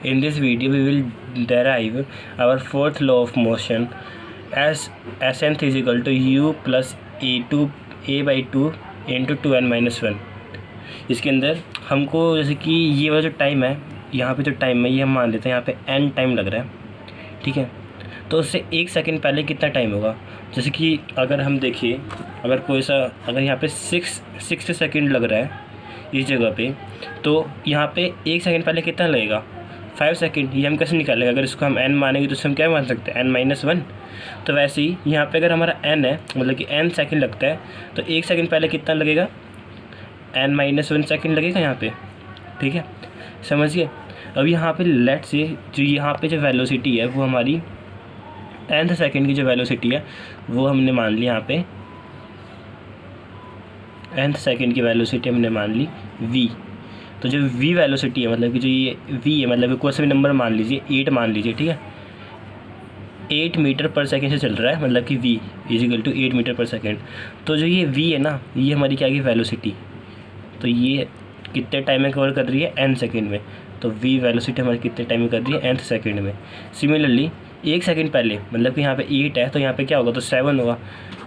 In this video, we will derive our fourth law of motion as Sn is equal to u plus a by 2 into 2n-1। इसके अंदर हमको जैसे कि ये वाला जो टाइम है, यहाँ पे जो टाइम है ये हम मान लेते हैं यहाँ पे n टाइम लग रहा है, ठीक है। तो उससे 1 सेकंड पहले कितना टाइम होगा, जैसे कि अगर हम देखिए, अगर कोई सा अगर यहाँ पे 6 सेकंड लग रहा है इस जगह पे, तो यहाँ पे 1 सेकंड पहले कितना लगेगा, 5 सेकंड। ये हम कैसे निकालेंगे, अगर इसको हम n मानेंगे तो इससे हम क्या मान सकते हैं, n-1। तो वैसे ही यहाँ पे अगर हमारा n है, मतलब कि n सेकंड लगता है, तो 1 सेकंड पहले कितना लगेगा, n-1 सेकंड लगेगा यहाँ पे, ठीक है, समझिए। अब यहाँ पे लेट से जो यहाँ पे जो वेलोसिटी है वो हमारी nth सेकंड की जो वेलोसिटी है वो हमने मान ली, यहाँ पे nth सेकंड की वेलोसिटी हमने मान ली v। तो जो v वेलोसिटी है, मतलब कि जो ये v है, मतलब कि कोई सा भी नंबर मान लीजिए, 8 मान लीजिए, ठीक है, 8 मीटर पर सेकंड से चल रहा है, मतलब कि v is equal to 8 metre per second. तो जो ये v है ना, ये हमारी क्या की वेलोसिटी, तो ये कितने टाइम में कवर कर रही है, n सेकंड में। तो v वेलोसिटी हमारी कितने टाइम में कर रही है, nth सेकंड में। सिमिलरली 1 सेकंड पहले, मतलब कि यहाँ पे 8 है तो यहाँ पे क्या होगा, तो 7 होगा।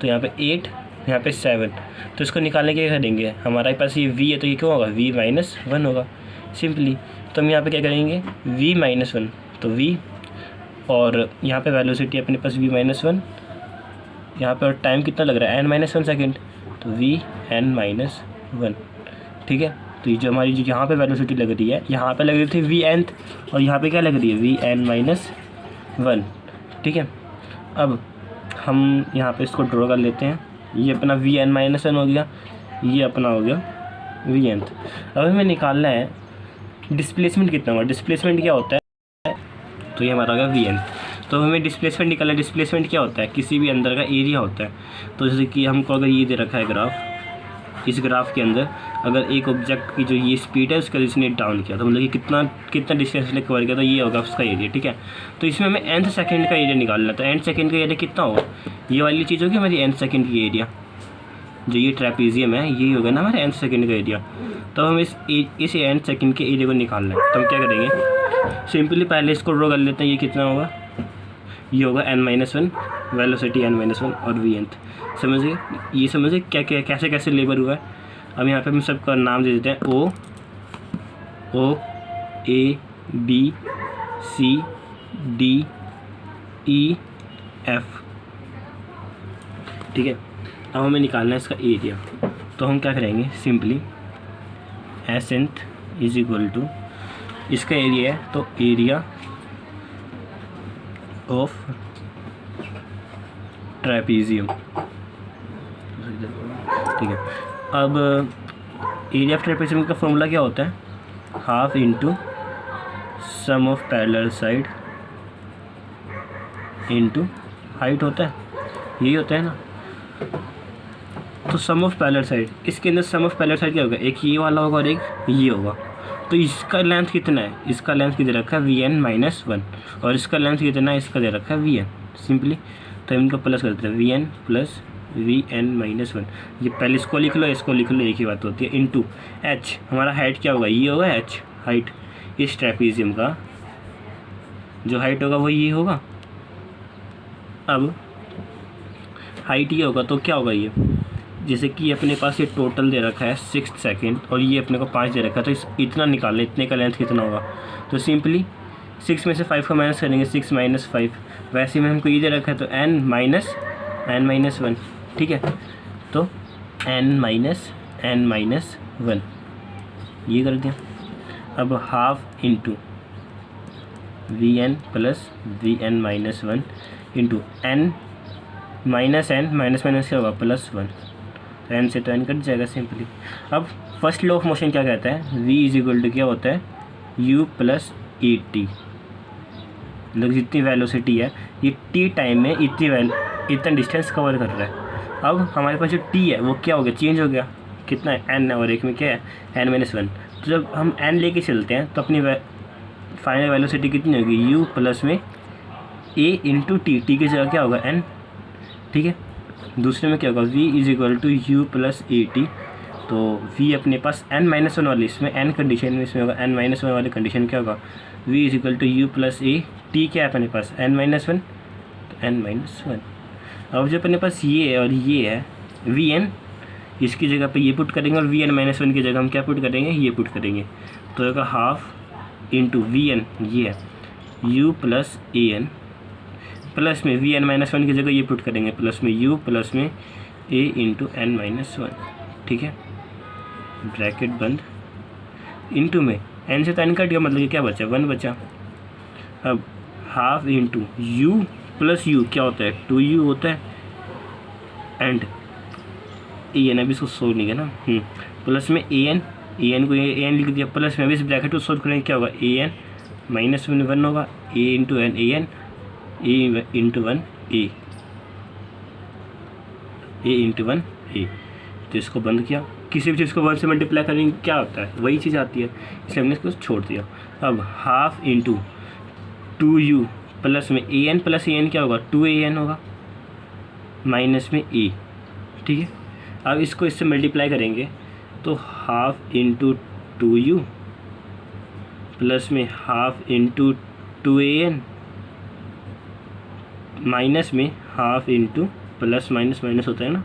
तो यहाँ पे 8, यहाँ पे 7, तो इसको निकालने के क्या करेंगे, हमारे पास ये v है तो ये क्यों होगा, v-1 होगा सिंपली। तो हम यहाँ पे क्या करेंगे, v-1, तो v, और यहाँ पे वेलोसिटी अपने पास v-1, यहाँ पे और टाइम कितना लग रहा है, n-1 सेकंड, तो v-n-1, ठीक है। तो ये जो हमारी जो यहाँ पे वेलोसिटी लग रही है, यहाँ पे लग रही थी v-nth, और यहाँ पे क्या लग रही है, v-n-1, ठीक है। अब हम यहाँ पे इसको ड्रॉ कर लेते हैं, ये अपना v-n-1 हो गया, ये अपना हो गया v-nth। अब हमें निकालना है डिस्प्लेसमेंट कितना हुआ, डिस्प्लेसमेंट क्या होता है, तो ये हमारा होगा v-nth। तो हमें डिस्प्लेसमेंट निकालना है, डिस्प्लेसमेंट क्या होता है, किसी भी अंदर का एरिया होता है। तो जैसे कि हमको अगर ये दे रखा है ग्राफ, इस ग्राफ के अंदर अगर एक ऑब्जेक्ट की जो ये स्पीड है उसका जिसने डाउन किया, तो मतलब कि कितना डिस्टेंस ने कवर किया, तो ये होगा उसका एरिया, ठीक है। तो इसमें हमें nth सेकंड का एरिया निकालना है, तो nth सेकंड का एरिया कितना होगा, ये वाली चीज़ होगी हमारी nth सेकंड की एरिया, जो ये ट्रेपीजियम है यही होगा ना हमारे nth सेकंड का एरिया। तो हम इस nth सेकंड के एरिया को निकालना है, तो हम क्या करेंगे, सिंपली पहले इसको ड्रॉ कर लेते हैं, ये कितना होगा, ये होगा n-1, वेलोसिटी n-1 और v-nth। समझिए, ये समझिए क्या क्या कैसे कैसे लेबर हुआ है। अब यहाँ पे हम सबका नाम दे देते हैं O A B C D E F, ठीक है। अब हमें निकालना है इसका एरिया, तो हम क्या करेंगे, simply Sn is equal to, इसका एरिया है तो एरिया ऑफ ट्रेपीजियम, ठीक है। अब एरिया ऑफ ट्रेपीजियम का फॉर्मूला क्या होता है, half into sum of parallel side into height होता है, यही होता है ना। तो सम ऑफ पैरेलल साइड, इसके अंदर सम ऑफ पैरेलल साइड क्या होगा, एक ये वाला होगा और एक ये होगा। तो इसका लेंथ कितना है, इसका लेंथ कितना रखा है v-n-1, और इसका लेंथ कितना है, इसका दे रखा है v-n सिंपली। तो हम इनको प्लस करते हैं, v-n प्लस v-n-1, ये पहले इसको लिख लो, इसको लिख लो, एक ही बात होती है, इंटू h, हमारा हाइट क्या होगा, ये होगा h, हाइट इस ट्रेपीजियम का जो हाइट होगा वो ये होगा। अब हाइट ये होगा तो क्या होगा, ये जैसे कि अपने पास ये टोटल दे रखा है 6 सेकंड और ये अपने को 5 दे रखा है, तो इतना निकालना, इतने का लेंथ कितना होगा। तो सिंपली 6 में से 5 का माइनस करेंगे, 6 - 5, वैसे में हमको ये दे रखा है तो n-1, ठीक है। तो n-1 ये कर दिया। अब half into v-n plus v-n-1 into n minus क्या होगा, +1, n से तो n कट जाएगा सिंपली। अब फर्स्ट लॉ ऑफ मोशन क्या कहता है, v इज इक्वल टू क्या होता है, u प्लस ए टी, मतलब जितनी वेलोसिटी है ये t टाइम में इतना डिस्टेंस कवर कर रहा है। अब हमारे पास जो t है वो क्या हो गया, चेंज हो गया, कितना है, n, और एक में क्या है, n-1। तो जब हम n लेके चलते हैं तो अपनी फाइनल वेलोसिटी कितनी होगी, u प्लस में a इंटू टी की जगह क्या होगा, n, ठीक है। दूसरे में क्या होगा, v is equal to u plus a t, तो v अपने पास n-1 वाली, इसमें n कंडीशन में इसमें होगा n-1 वाली कंडीशन क्या होगा, v is equal to u plus a, t क्या है अपने पास n-1, तो n-1। अब जो अपने पास ये है और ये है vn, इसकी जगह पे ये पुट करेंगे और vn-1 की जगह हम क्या पुट करेंगे, ये पुट करेंगे। तो होगा हाफ इंटू vn, ये है u plus A N, plus में vn-1 की जगह ये पुट करेंगे, प्लस में u प्लस में a इंटू n-1, ठीक है, ब्रैकेट बंद, इंटू में n से तो n कट गया, मतलब ये क्या बचा, 1 बचा। अब half into u plus u क्या होता है, 2u होता है, एंड ए एन, अभी इसको सोल्व नहीं किया ना, प्लस में ए एन को ए एन लिख दिया, प्लस में अभी इस ब्रैकेट को सोल्व करेंगे क्या होगा, ए एन माइनस 1 होगा, ए into N, A N, A into 1 A into 1 ए। तो इसको बंद किया, किसी भी चीज़ को 1 से मल्टीप्लाई करेंगे क्या होता है, वही चीज़ आती है, इसलिए हमने इसको छोड़ दिया। अब हाफ इंटू 2u प्लस में A N, plus A N क्या होगा, 2an होगा, माइनस में ए, ठीक है। अब इसको इससे मल्टीप्लाई करेंगे तो हाफ इंटू 2u प्लस में हाफ इंटू 2an, माइनस में half into, plus minus minus होता है ना,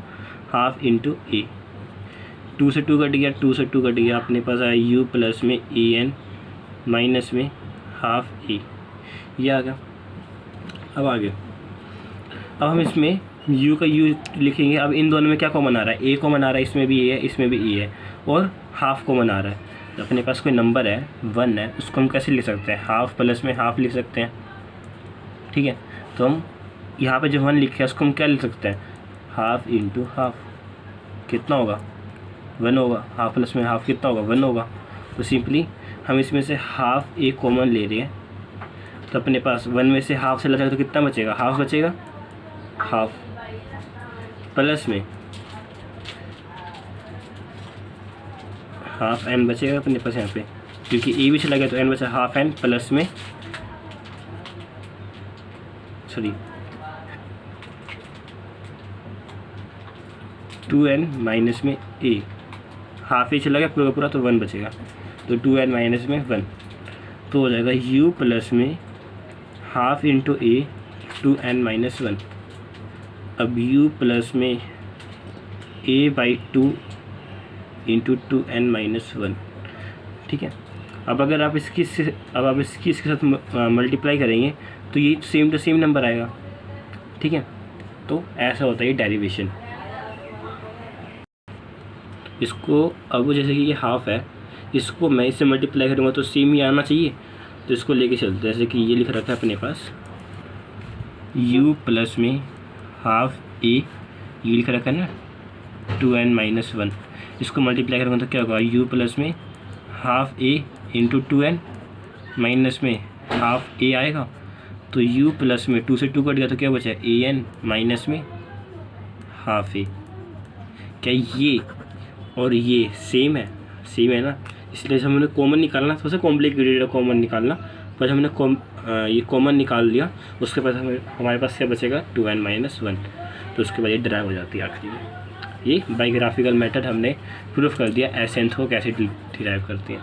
हाफ इंटू ए, 2 से 2 कट गया, 2 से 2 कट गया, अपने पास आया u प्लस में ए एन माइनस में हाफ ए, ये आ गया। अब आगे, अब हम इसमें u का u लिखेंगे। अब इन दोनों में क्या कॉमन आ रहा है, a कॉमन आ रहा है, इसमें भी a है, इसमें भी a है, और हाफ कॉमन आ रहा है। तो अपने पास कोई नंबर है 1 है, उसको हम कैसे लिख सकते हैं, हाफ प्लस में हाफ लिख सकते हैं, ठीक है। तो हम यहाँ पे जो 1 लिखे है उसको हम क्या लिख सकते हैं, हाफ इंटू हाफ, कितना होगा, 1 होगा, हाफ प्लस में हाफ कितना होगा, 1 होगा। तो सिंपली हम इसमें से हाफ ए कॉमन ले रहे हैं, तो अपने पास 1 में से हाफ से लगा तो कितना बचेगा, हाफ बचेगा, हाफ प्लस में हाफ एन बचेगा अपने पास यहाँ पे, क्योंकि ए भी चला गया तो एन बचा, हाफ एन प्लस में, सॉरी 2n माइनस में ए, हाफ ए चला गया पूरा पूरा तो 1 बचेगा, तो 2n माइनस में 1, तो हो जाएगा u प्लस में हाफ इंटू ए 2n माइनस 1। अब u प्लस में a/2 इंटू 2n माइनस 1, ठीक है। अब अगर आप इसके साथ मल्टीप्लाई करेंगे तो ये सेम टू सेम नंबर आएगा, ठीक है। तो ऐसा होता है ये डेरिवेशन। इसको अब जैसे कि ये हाफ है, इसको मैं इससे मल्टीप्लाई करूँगा तो सेम ही आना चाहिए, तो इसको लेके चलते हैं। जैसे कि ये लिख रखा है अपने पास u प्लस में हाफ ए, ये लिख रखा है ना 2n माइनस 1, इसको मल्टीप्लाई करूँगा तो क्या होगा, u प्लस में हाफ ए इंटू 2n माइनस में हाफ ए आएगा, तो u प्लस में 2 से 2 कट गया तो क्या बचा, ए एन माइनस में हाफ ए। क्या ये और ये सेम है, सेम है ना, इसलिए हमने कॉमन निकालना, सबसे कॉम्प्लिकेटेड है कॉमन निकालना, पर हमने ये कॉमन निकाल लिया। उसके बाद हमारे पास क्या बचेगा, 2n माइनस 1, तो उसके बाद ये ड्राइव हो जाती है आखिरी में। ये बायोग्राफिकल मेथड हमने प्रूफ कर दिया एसेंथ को कैसे डिराइव करते हैं।